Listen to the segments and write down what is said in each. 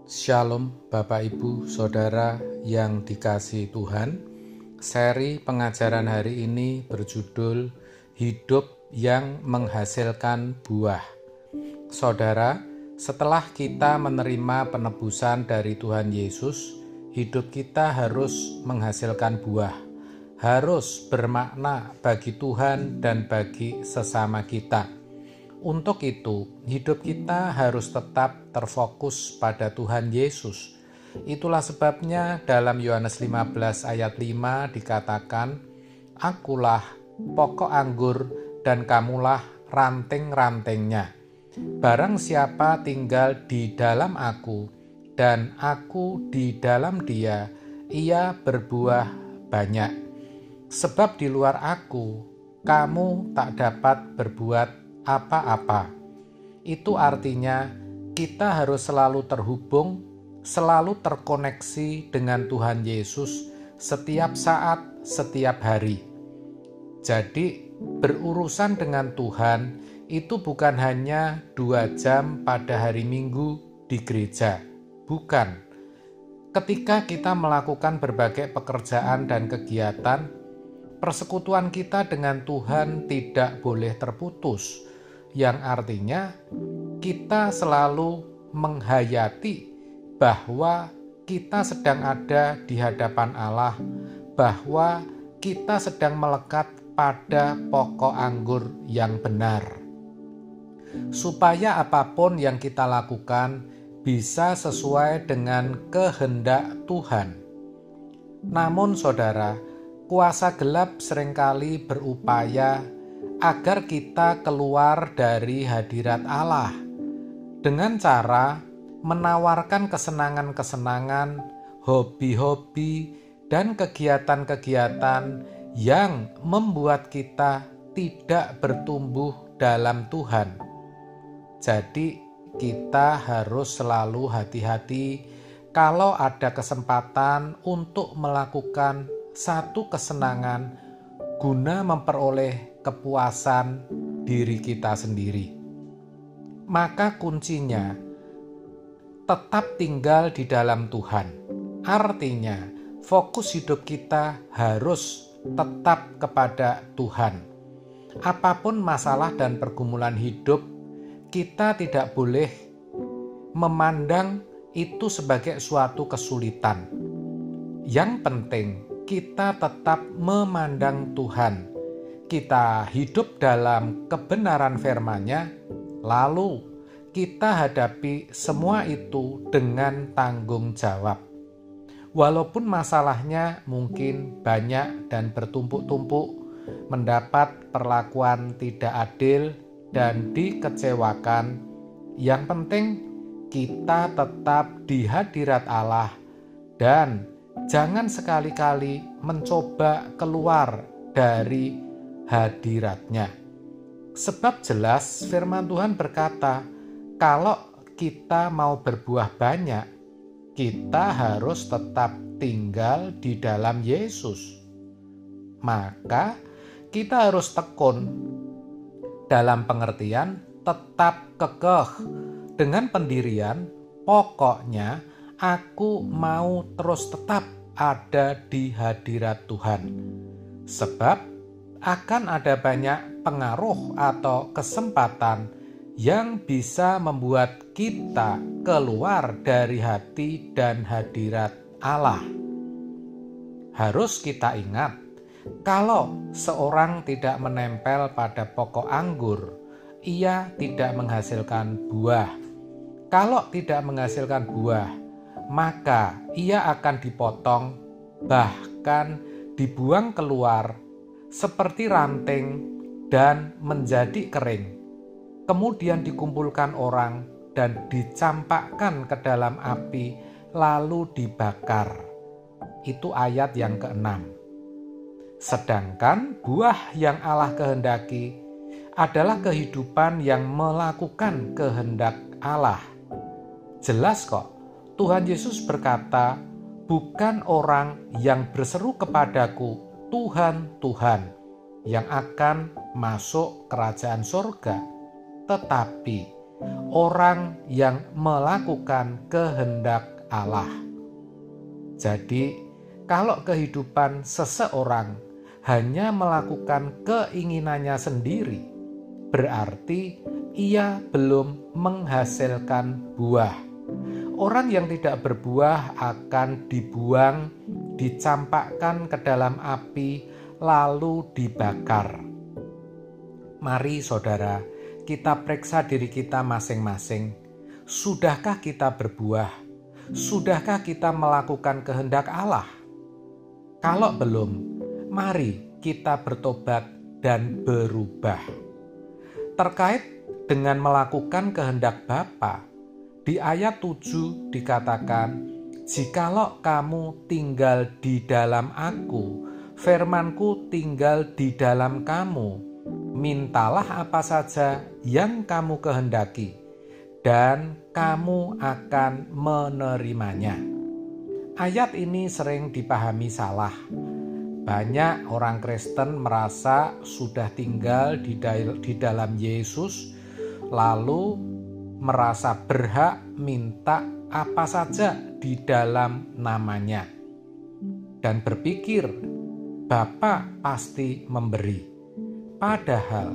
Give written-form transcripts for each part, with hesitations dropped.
Shalom Bapak Ibu Saudara yang dikasihi Tuhan. Seri pengajaran hari ini berjudul Hidup yang Menghasilkan Buah. Saudara, setelah kita menerima penebusan dari Tuhan Yesus, hidup kita harus menghasilkan buah, harus bermakna bagi Tuhan dan bagi sesama kita. Untuk itu, hidup kita harus tetap terfokus pada Tuhan Yesus. Itulah sebabnya dalam Yohanes 15 ayat 5 dikatakan, "Akulah pokok anggur dan kamulah ranting-rantingnya. Barang siapa tinggal di dalam aku dan aku di dalam dia, ia berbuah banyak. Sebab di luar aku, kamu tak dapat berbuat apa-apa." Itu artinya kita harus selalu terhubung, selalu terkoneksi dengan Tuhan Yesus setiap saat, setiap hari. Jadi berurusan dengan Tuhan itu bukan hanya 2 jam pada hari Minggu di gereja, bukan. Ketika kita melakukan berbagai pekerjaan dan kegiatan, persekutuan kita dengan Tuhan tidak boleh terputus, yang artinya kita selalu menghayati bahwa kita sedang ada di hadapan Allah, bahwa kita sedang melekat pada pokok anggur yang benar. Supaya apapun yang kita lakukan bisa sesuai dengan kehendak Tuhan. Namun saudara, kuasa gelap seringkali berupaya agar kita keluar dari hadirat Allah dengan cara menawarkan kesenangan-kesenangan, hobi-hobi, dan kegiatan-kegiatan yang membuat kita tidak bertumbuh dalam Tuhan. Jadi kita harus selalu hati-hati kalau ada kesempatan untuk melakukan satu kesenangan guna memperoleh kepuasan diri kita sendiri. Maka kuncinya tetap tinggal di dalam Tuhan. Artinya, fokus hidup kita harus tetap kepada Tuhan. Apapun masalah dan pergumulan hidup, kita tidak boleh memandang itu sebagai suatu kesulitan. Yang penting, kita tetap memandang Tuhan. Kita hidup dalam kebenaran firman-Nya, lalu kita hadapi semua itu dengan tanggung jawab. Walaupun masalahnya mungkin banyak dan bertumpuk-tumpuk, mendapat perlakuan tidak adil dan dikecewakan, yang penting kita tetap di hadirat Allah dan jangan sekali-kali mencoba keluar dari hadiratnya. Sebab jelas firman Tuhan berkata, kalau kita mau berbuah banyak, kita harus tetap tinggal di dalam Yesus. Maka kita harus tekun dalam pengertian tetap kekeh dengan pendirian, pokoknya aku mau terus tetap ada di hadirat Tuhan. Sebab akan ada banyak pengaruh atau kesempatan yang bisa membuat kita keluar dari hati dan hadirat Allah. Harus kita ingat, kalau seorang tidak menempel pada pokok anggur, ia tidak menghasilkan buah. Kalau tidak menghasilkan buah, maka ia akan dipotong, bahkan dibuang keluar seperti ranting dan menjadi kering. Kemudian dikumpulkan orang dan dicampakkan ke dalam api, lalu dibakar. Itu ayat yang ke-6. Sedangkan buah yang Allah kehendaki adalah kehidupan yang melakukan kehendak Allah. Jelas kok, Tuhan Yesus berkata, "Bukan orang yang berseru kepadaku, Tuhan, Tuhan, yang akan masuk kerajaan surga, tetapi orang yang melakukan kehendak Allah. Jadi, kalau kehidupan seseorang hanya melakukan keinginannya sendiri, berarti ia belum menghasilkan buah. Orang yang tidak berbuah akan dibuang, dicampakkan ke dalam api, lalu dibakar. Mari saudara, kita periksa diri kita masing-masing. Sudahkah kita berbuah? Sudahkah kita melakukan kehendak Allah? Kalau belum, mari kita bertobat dan berubah. Terkait dengan melakukan kehendak Bapa, di ayat 7 dikatakan, "Jikalau kamu tinggal di dalam Aku, firman-Ku tinggal di dalam kamu, mintalah apa saja yang kamu kehendaki, dan kamu akan menerimanya." Ayat ini sering dipahami salah. Banyak orang Kristen merasa sudah tinggal di dalam Yesus, lalu merasa berhak minta apa saja di dalam namanya, dan berpikir Bapa pasti memberi. Padahal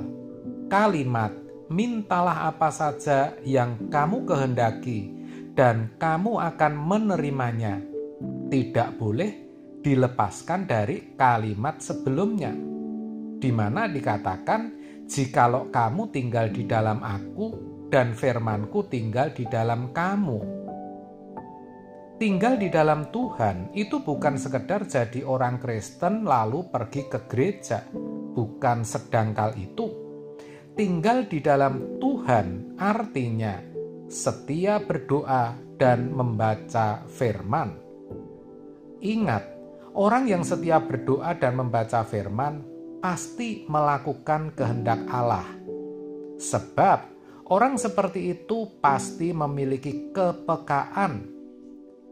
kalimat mintalah apa saja yang kamu kehendaki dan kamu akan menerimanya tidak boleh dilepaskan dari kalimat sebelumnya, di mana dikatakan, "Jikalau kamu tinggal di dalam Aku dan firman-Ku tinggal di dalam kamu." Tinggal di dalam Tuhan itu bukan sekedar jadi orang Kristen lalu pergi ke gereja, bukan sedangkal itu. Tinggal di dalam Tuhan artinya setia berdoa dan membaca firman. Ingat, orang yang setia berdoa dan membaca firman pasti melakukan kehendak Allah. Sebab orang seperti itu pasti memiliki kepekaan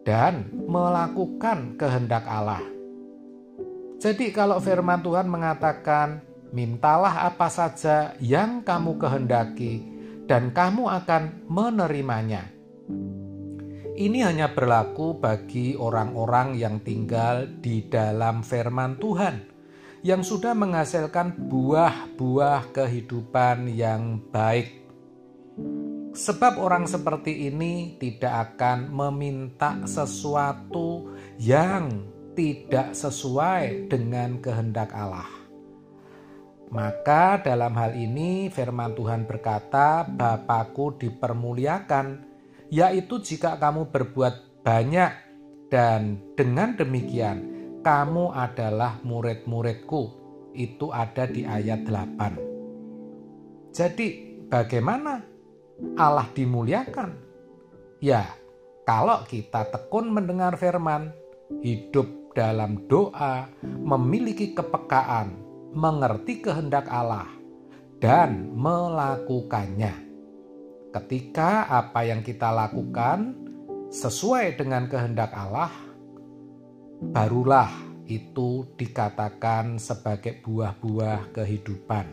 dan melakukan kehendak Allah. Jadi kalau firman Tuhan mengatakan, "Mintalah apa saja yang kamu kehendaki dan kamu akan menerimanya." Ini hanya berlaku bagi orang-orang yang tinggal di dalam firman Tuhan, yang sudah menghasilkan buah-buah kehidupan yang baik. Sebab orang seperti ini tidak akan meminta sesuatu yang tidak sesuai dengan kehendak Allah. Maka dalam hal ini firman Tuhan berkata, "Bapa-Ku dipermuliakan, yaitu jika kamu berbuat banyak, dan dengan demikian kamu adalah murid-murid-Ku." Itu ada di ayat 8. Jadi bagaimana Allah dimuliakan? Ya, kalau kita tekun mendengar firman, hidup dalam doa, memiliki kepekaan, mengerti kehendak Allah, dan melakukannya. Ketika apa yang kita lakukan sesuai dengan kehendak Allah, barulah itu dikatakan sebagai buah-buah kehidupan.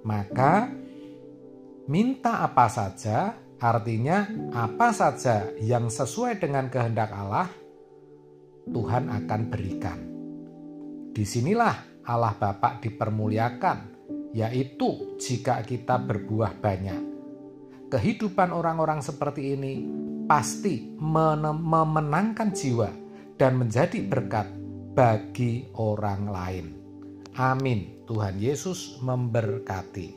Maka minta apa saja, artinya apa saja yang sesuai dengan kehendak Allah, Tuhan akan berikan. Disinilah Allah Bapa dipermuliakan, yaitu jika kita berbuah banyak. Kehidupan orang-orang seperti ini pasti memenangkan jiwa dan menjadi berkat bagi orang lain. Amin. Tuhan Yesus memberkati.